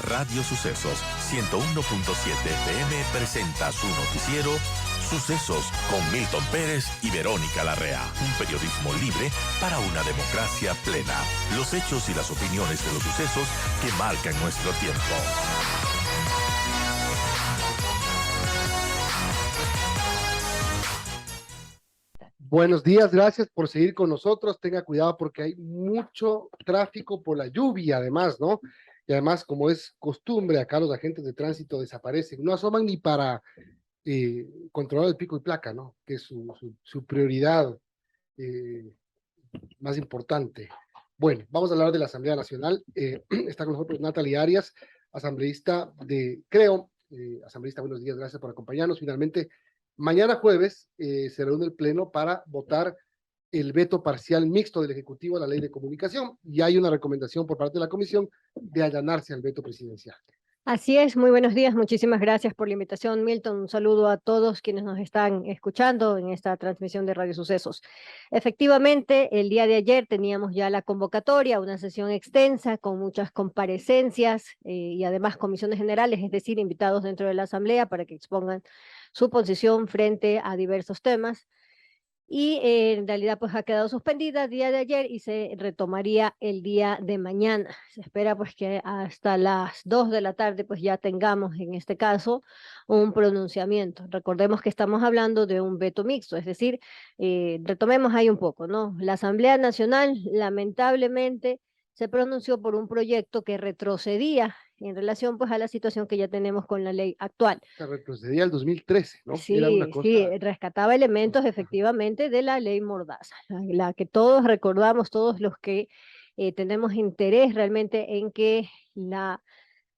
Radio Sucesos 101.7 FM presenta su noticiero Sucesos con Milton Pérez y Verónica Larrea. Un periodismo libre para una democracia plena. Los hechos y las opiniones de los sucesos que marcan nuestro tiempo. Buenos días, gracias por seguir con nosotros. Tenga cuidado porque hay mucho tráfico por la lluvia, además, ¿no? Y además, como es costumbre, acá los agentes de tránsito desaparecen, no asoman ni para controlar el pico y placa, ¿no? Que es su prioridad eh, más importante. Bueno, vamos a hablar de la Asamblea Nacional. Está con nosotros Natalie Arias, asambleísta de Creo. Asambleísta, buenos días, gracias por acompañarnos. Finalmente, mañana jueves se reúne el Pleno para votar el veto parcial mixto del Ejecutivo a la Ley de Comunicación y hay una recomendación por parte de la Comisión de allanarse al veto presidencial. Así es, muy buenos días, muchísimas gracias por la invitación, Milton. Un saludo a todos quienes nos están escuchando en esta transmisión de Radio Sucesos. Efectivamente, el día de ayer teníamos ya la convocatoria, una sesión extensa con muchas comparecencias y además comisiones generales, es decir, invitados dentro de la Asamblea para que expongan su posición frente a diversos temas. Y en realidad pues ha quedado suspendida el día de ayer y se retomaría el día de mañana. Se espera pues que hasta las 2 de la tarde pues ya tengamos en este caso un pronunciamiento. Recordemos que estamos hablando de un veto mixto, es decir, retomemos ahí un poco, ¿no? La Asamblea Nacional lamentablemente se pronunció por un proyecto que retrocedía en relación pues a la situación que ya tenemos con la ley actual. Se retrocedía al 2013, ¿no? Era una Sí, cosa... sí, rescataba elementos efectivamente de la ley Mordaza, la que todos recordamos, todos los que tenemos interés realmente en que la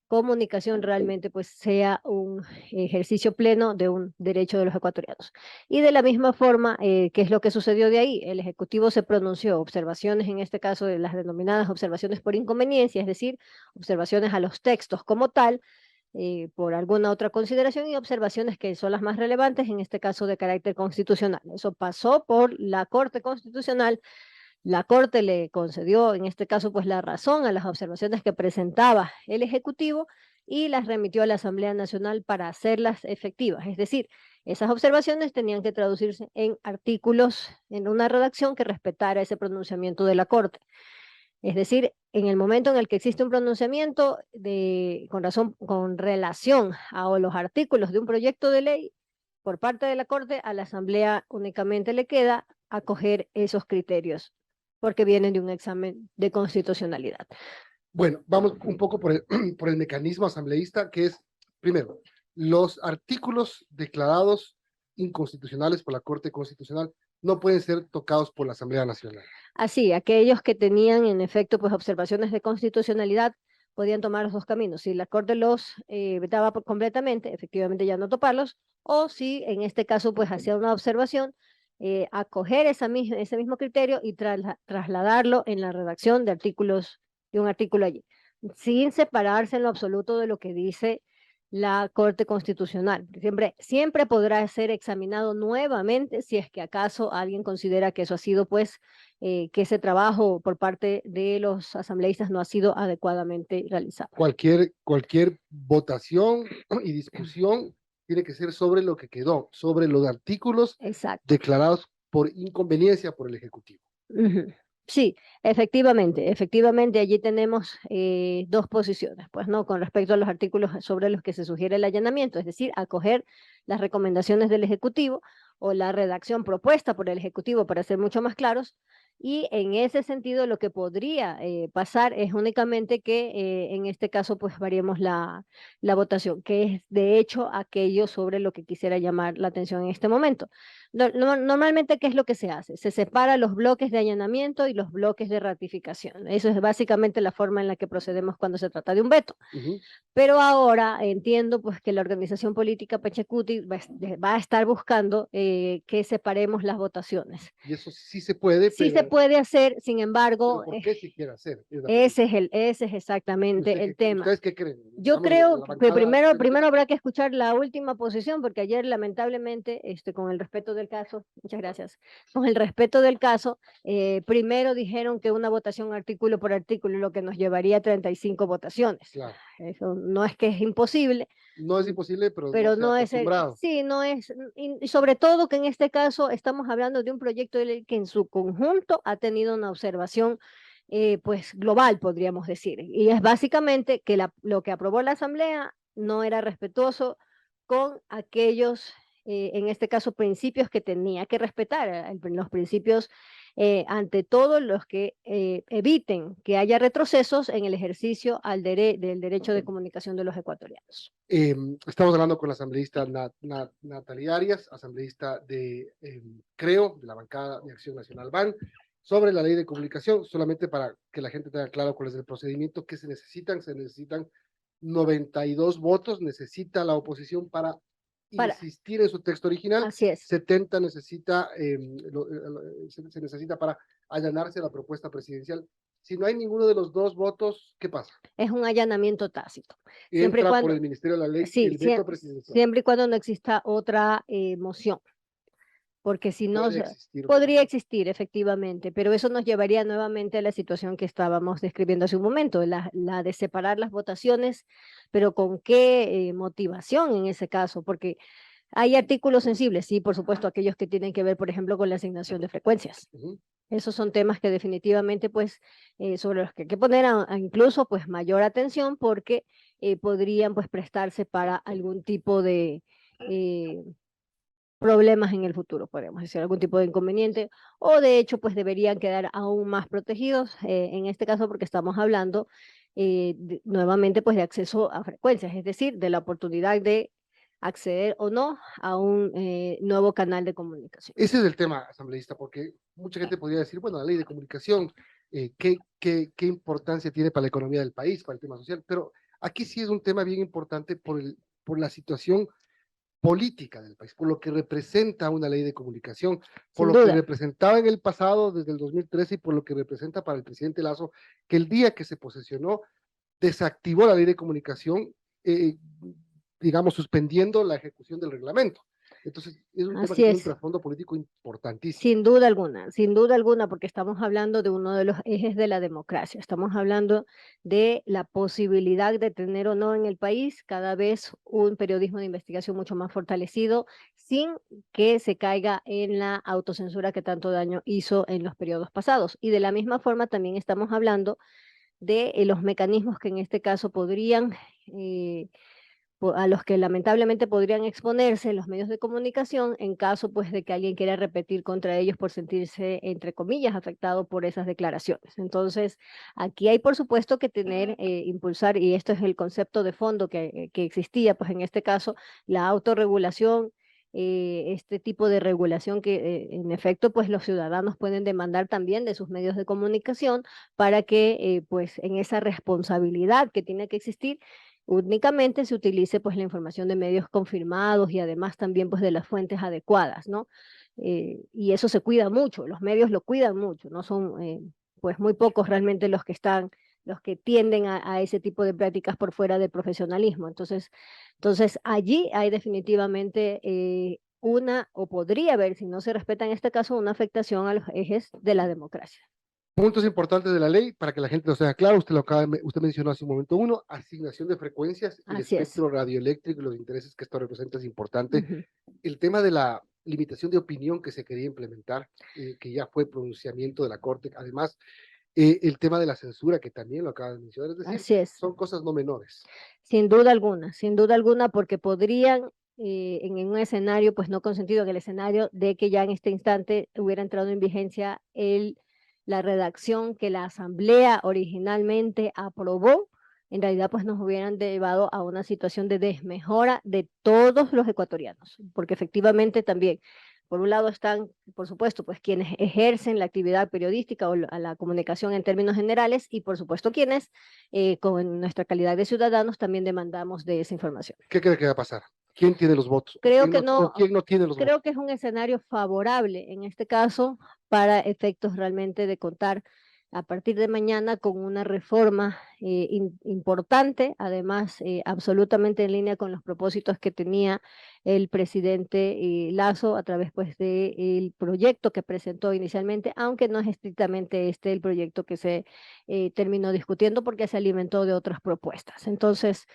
comunicación realmente pues sea un ejercicio pleno de un derecho de los ecuatorianos. Y de la misma forma, ¿qué es lo que sucedió de ahí? El Ejecutivo se pronunció, observaciones en este caso de las denominadas observaciones por inconveniencia, es decir, observaciones a los textos como tal, por alguna otra consideración y observaciones que son las más relevantes, en este caso de carácter constitucional. Eso pasó por la Corte Constitucional. La Corte le concedió, en este caso, pues la razón a las observaciones que presentaba el Ejecutivo y las remitió a la Asamblea Nacional para hacerlas efectivas. Es decir, esas observaciones tenían que traducirse en artículos, en una redacción que respetara ese pronunciamiento de la Corte. Es decir, en el momento en el que existe un pronunciamiento con relación a los artículos de un proyecto de ley por parte de la Corte, a la Asamblea únicamente le queda acoger esos criterios, porque vienen de un examen de constitucionalidad. Bueno, vamos un poco por por el mecanismo asambleísta, que es, primero, los artículos declarados inconstitucionales por la Corte Constitucional no pueden ser tocados por la Asamblea Nacional. Así, aquellos que tenían en efecto pues observaciones de constitucionalidad podían tomar los dos caminos. Si la Corte los vetaba completamente, efectivamente ya no toparlos, o si en este caso pues hacía una observación, acoger ese mismo criterio y trasladarlo en la redacción de artículos, de un artículo allí, sin separarse en lo absoluto de lo que dice la Corte Constitucional. Siempre podrá ser examinado nuevamente si es que acaso alguien considera que eso ha sido pues que ese trabajo por parte de los asambleístas no ha sido adecuadamente realizado. Cualquier votación y discusión tiene que ser sobre lo que quedó, sobre los artículos Exacto. declarados por inconveniencia por el Ejecutivo. Sí, efectivamente allí tenemos dos posiciones, pues no, con respecto a los artículos sobre los que se sugiere el allanamiento, es decir, acoger las recomendaciones del Ejecutivo o la redacción propuesta por el Ejecutivo para ser mucho más claros. Y en ese sentido lo que podría pasar es únicamente que en este caso pues variemos la votación, que es de hecho aquello sobre lo que quisiera llamar la atención en este momento. Normalmente, ¿qué es lo que se hace? Se separa los bloques de allanamiento y los bloques de ratificación. Eso es básicamente la forma en la que procedemos cuando se trata de un veto. Pero ahora entiendo pues que la organización política Pachacuti va a estar buscando que separemos las votaciones. Y eso sí se puede, sí se puede hacer, sin embargo... ¿Por qué se quiere hacer? Ese es exactamente el tema. ¿Ustedes qué creen? Yo creo que primero habrá que escuchar la última posición, porque ayer lamentablemente, con el respeto del caso, muchas gracias, con el respeto del caso, primero dijeron que una votación artículo por artículo, lo que nos llevaría a 35 votaciones. Claro. Eso no es que es imposible, No es imposible, pero pero no se ha no es acostumbrado. sí, no es, y sobre todo que en este caso estamos hablando de un proyecto de ley que en su conjunto ha tenido una observación pues global, podríamos decir, y es básicamente que lo que aprobó la Asamblea no era respetuoso con aquellos, en este caso, principios que tenía que respetar, los principios ante todo los que eviten que haya retrocesos en el ejercicio del derecho de comunicación de los ecuatorianos. Estamos hablando con la asambleísta Natalia Arias, asambleísta de Creo, de la bancada de Acción Nacional BAN, sobre la ley de comunicación, solamente para que la gente tenga claro cuál es el procedimiento que se necesitan 92 votos, necesita la oposición para insistir en su texto original, Así es. 70 necesita, se necesita para allanarse a la propuesta presidencial. Si no hay ninguno de los dos votos, ¿qué pasa? Es un allanamiento tácito. Siempre y Entra por cuando, el Ministerio de la Ley sí, el veto presidencial. siempre y cuando no exista otra moción, porque si no, Puede existir. podría existir efectivamente, pero eso nos llevaría nuevamente a la situación que estábamos describiendo hace un momento, la de separar las votaciones, pero con qué motivación en ese caso, porque hay artículos sensibles, sí, por supuesto, aquellos que tienen que ver, por ejemplo, con la asignación de frecuencias. Esos son temas que definitivamente, pues, sobre los que hay que poner incluso, pues, mayor atención porque podrían, pues, prestarse para algún tipo de problemas en el futuro, podemos decir, algún tipo de inconveniente, o de hecho, pues, deberían quedar aún más protegidos, en este caso, porque estamos hablando nuevamente, pues, de acceso a frecuencias, es decir, de la oportunidad de acceder o no a un nuevo canal de comunicación. Ese es el tema, asambleísta, porque mucha gente podría decir, bueno, la ley de comunicación, ¿qué importancia tiene para la economía del país, para el tema social? Pero aquí sí es un tema bien importante por la situación política del país, por lo que representa una ley de comunicación, por Sin lo que duda. representaba en el pasado, desde el 2013, y por lo que representa para el presidente Lazo, que el día que se posesionó, desactivó la ley de comunicación, digamos, suspendiendo la ejecución del reglamento. Entonces, es un tema que Así tiene un es. trasfondo político importantísimo. Sin duda alguna, porque estamos hablando de uno de los ejes de la democracia. Estamos hablando de la posibilidad de tener o no en el país cada vez un periodismo de investigación mucho más fortalecido, sin que se caiga en la autocensura que tanto daño hizo en los periodos pasados. Y de la misma forma también estamos hablando de los mecanismos que en este caso podrían a los que lamentablemente podrían exponerse los medios de comunicación en caso pues de que alguien quiera repetir contra ellos por sentirse, entre comillas, afectado por esas declaraciones. Entonces, aquí hay por supuesto que tener, impulsar, y esto es el concepto de fondo que existía, pues en este caso, la autorregulación, este tipo de regulación que en efecto pues los ciudadanos pueden demandar también de sus medios de comunicación para que pues en esa responsabilidad que tiene que existir únicamente se utilice pues la información de medios confirmados y además también pues de las fuentes adecuadas, ¿no? Y eso se cuida mucho, los medios lo cuidan mucho, no son pues muy pocos realmente los que tienden a ese tipo de prácticas por fuera del profesionalismo. Entonces allí hay definitivamente o podría haber, si no se respeta en este caso, una afectación a los ejes de la democracia. Puntos importantes de la ley, para que la gente lo tenga claro, usted mencionó hace un momento uno, asignación de frecuencias, el Así es. espectro radioeléctrico y los intereses que esto representa es importante. Ujú. El tema de la limitación de opinión que se quería implementar, que ya fue pronunciamiento de la Corte, además, el tema de la censura, que también lo acaba de mencionar, es decir, Así es. son cosas no menores. Sin duda alguna, porque podrían en un escenario, pues no consentido, en el escenario de que ya en este instante hubiera entrado en vigencia la redacción que la Asamblea originalmente aprobó, en realidad pues nos hubieran llevado a una situación de desmejora de todos los ecuatorianos, porque efectivamente también, por un lado están, por supuesto, pues quienes ejercen la actividad periodística o la comunicación en términos generales y por supuesto quienes con nuestra calidad de ciudadanos también demandamos de esa información. ¿Qué cree que va a pasar? ¿Quién tiene los votos? Creo que no, ¿O quién no tiene los votos? creo que es un escenario favorable en este caso para efectos realmente de contar a partir de mañana con una reforma importante, además absolutamente en línea con los propósitos que tenía el presidente Lazo a través pues del proyecto que presentó inicialmente, aunque no es estrictamente este el proyecto que se terminó discutiendo porque se alimentó de otras propuestas. Entonces,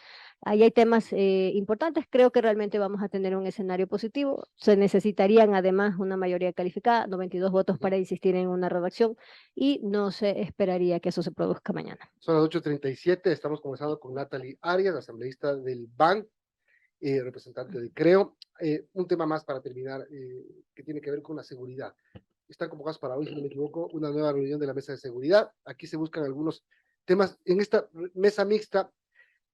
ahí hay temas importantes. Creo que realmente vamos a tener un escenario positivo. Se necesitarían además una mayoría calificada, 92 votos para insistir en una redacción y no se esperaría que eso se produzca mañana. Son las 8:37, estamos conversando con Natalie Arias, asambleísta del BAN, representante de Creo. Un tema más para terminar, que tiene que ver con la seguridad. Están convocados para hoy, si no me equivoco, una nueva reunión de la mesa de seguridad. Aquí se buscan algunos temas en esta mesa mixta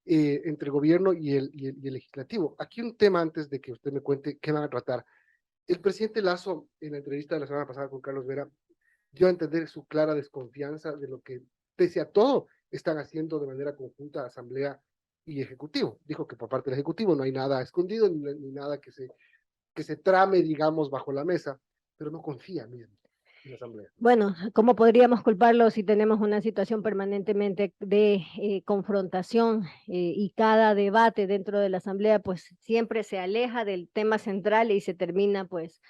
entre el gobierno y el legislativo. Aquí un tema antes de que usted me cuente qué van a tratar. El presidente Lazo, en la entrevista de la semana pasada con Carlos Vera, dio a entender su clara desconfianza de lo que, pese a todo, están haciendo de manera conjunta Asamblea y Ejecutivo. Dijo que por parte del Ejecutivo no hay nada escondido ni nada que se trame, digamos, bajo la mesa, pero no confía mismo en la Asamblea. Bueno, ¿cómo podríamos culparlo si tenemos una situación permanentemente de confrontación y cada debate dentro de la Asamblea pues siempre se aleja del tema central y se termina pues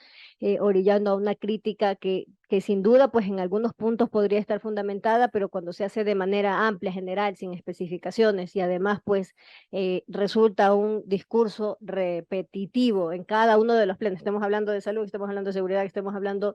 orillando a una crítica que sin duda pues en algunos puntos podría estar fundamentada, pero cuando se hace de manera amplia, general, sin especificaciones y además pues resulta un discurso repetitivo en cada uno de los plenos. Estamos hablando de salud, estamos hablando de seguridad, estamos hablando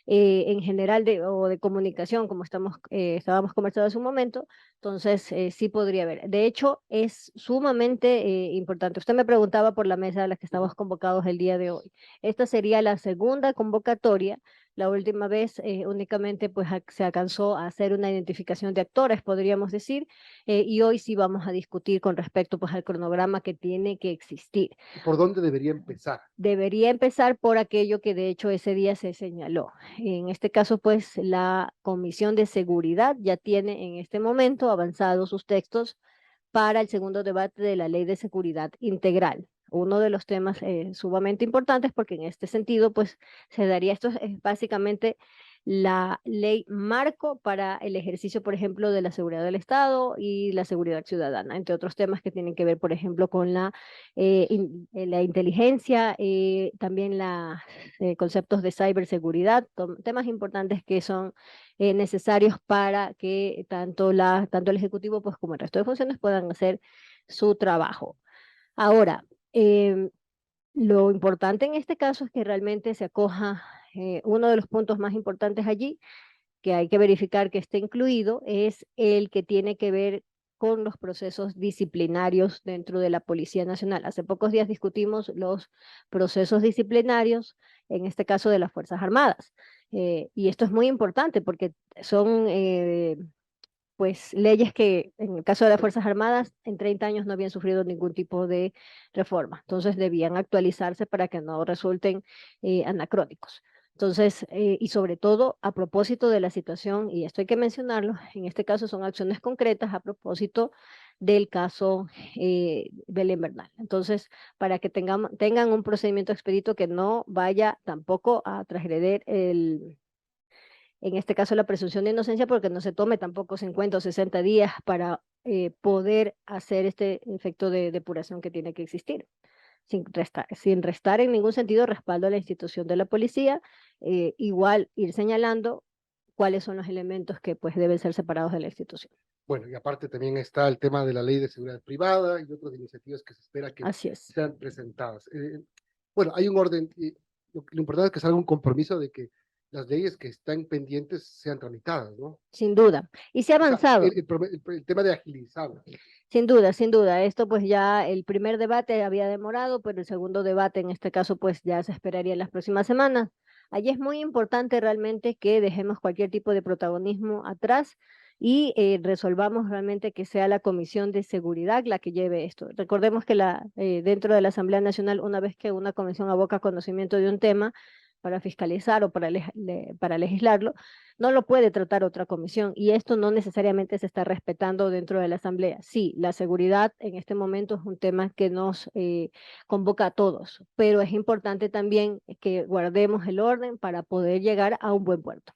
en general o de comunicación, como estábamos conversando hace un momento, entonces sí podría haber. De hecho, es sumamente importante. Usted me preguntaba por la mesa a la que estamos convocados el día de hoy. Esta sería la segunda convocatoria. La última vez únicamente pues se alcanzó a hacer una identificación de actores, podríamos decir, y hoy sí vamos a discutir con respecto pues al cronograma que tiene que existir. ¿Por dónde debería empezar? Debería empezar por aquello que de hecho ese día se señaló. En este caso, pues la Comisión de Seguridad ya tiene en este momento avanzados sus textos para el segundo debate de la Ley de Seguridad Integral. Uno de los temas sumamente importantes porque en este sentido, pues se daría, esto es básicamente la ley marco para el ejercicio, por ejemplo, de la seguridad del Estado y la seguridad ciudadana, entre otros temas que tienen que ver, por ejemplo, con la inteligencia, también los conceptos de ciberseguridad, temas importantes que son necesarios para que tanto el Ejecutivo pues, como el resto de funciones puedan hacer su trabajo. Ahora, lo importante en este caso es que realmente se acoja uno de los puntos más importantes allí, que hay que verificar que esté incluido, es el que tiene que ver con los procesos disciplinarios dentro de la Policía Nacional. Hace pocos días discutimos los procesos disciplinarios, en este caso de las Fuerzas Armadas. Y esto es muy importante porque son pues leyes que en el caso de las Fuerzas Armadas en 30 años no habían sufrido ningún tipo de reforma. Entonces debían actualizarse para que no resulten anacrónicos. Entonces, y sobre todo a propósito de la situación, y esto hay que mencionarlo, en este caso son acciones concretas a propósito del caso Belén Bernal. Entonces, para que tengan un procedimiento expedito que no vaya tampoco a transgredir en este caso la presunción de inocencia, porque no se tome tampoco 50 o 60 días para poder hacer este efecto de depuración que tiene que existir, sin restar en ningún sentido respaldo a la institución de la policía, igual ir señalando cuáles son los elementos que pues deben ser separados de la institución. Bueno, y aparte también está el tema de la ley de seguridad privada y otras iniciativas que se espera que sean presentadas. Bueno, hay un orden, lo importante es que salga un compromiso de que las leyes que están pendientes sean tramitadas, ¿no? Sin duda. Y se ha avanzado. O sea, el tema de agilizarlo. Sin duda, sin duda. Esto pues ya el primer debate había demorado, pero el segundo debate en este caso pues ya se esperaría en las próximas semanas. Allí es muy importante realmente que dejemos cualquier tipo de protagonismo atrás y resolvamos realmente que sea la Comisión de Seguridad la que lleve esto. Recordemos que dentro de la Asamblea Nacional, una vez que una comisión aboca conocimiento de un tema para fiscalizar o para legislarlo, no lo puede tratar otra comisión y esto no necesariamente se está respetando dentro de la Asamblea. Sí, la seguridad en este momento es un tema que nos convoca a todos, pero es importante también que guardemos el orden para poder llegar a un buen puerto.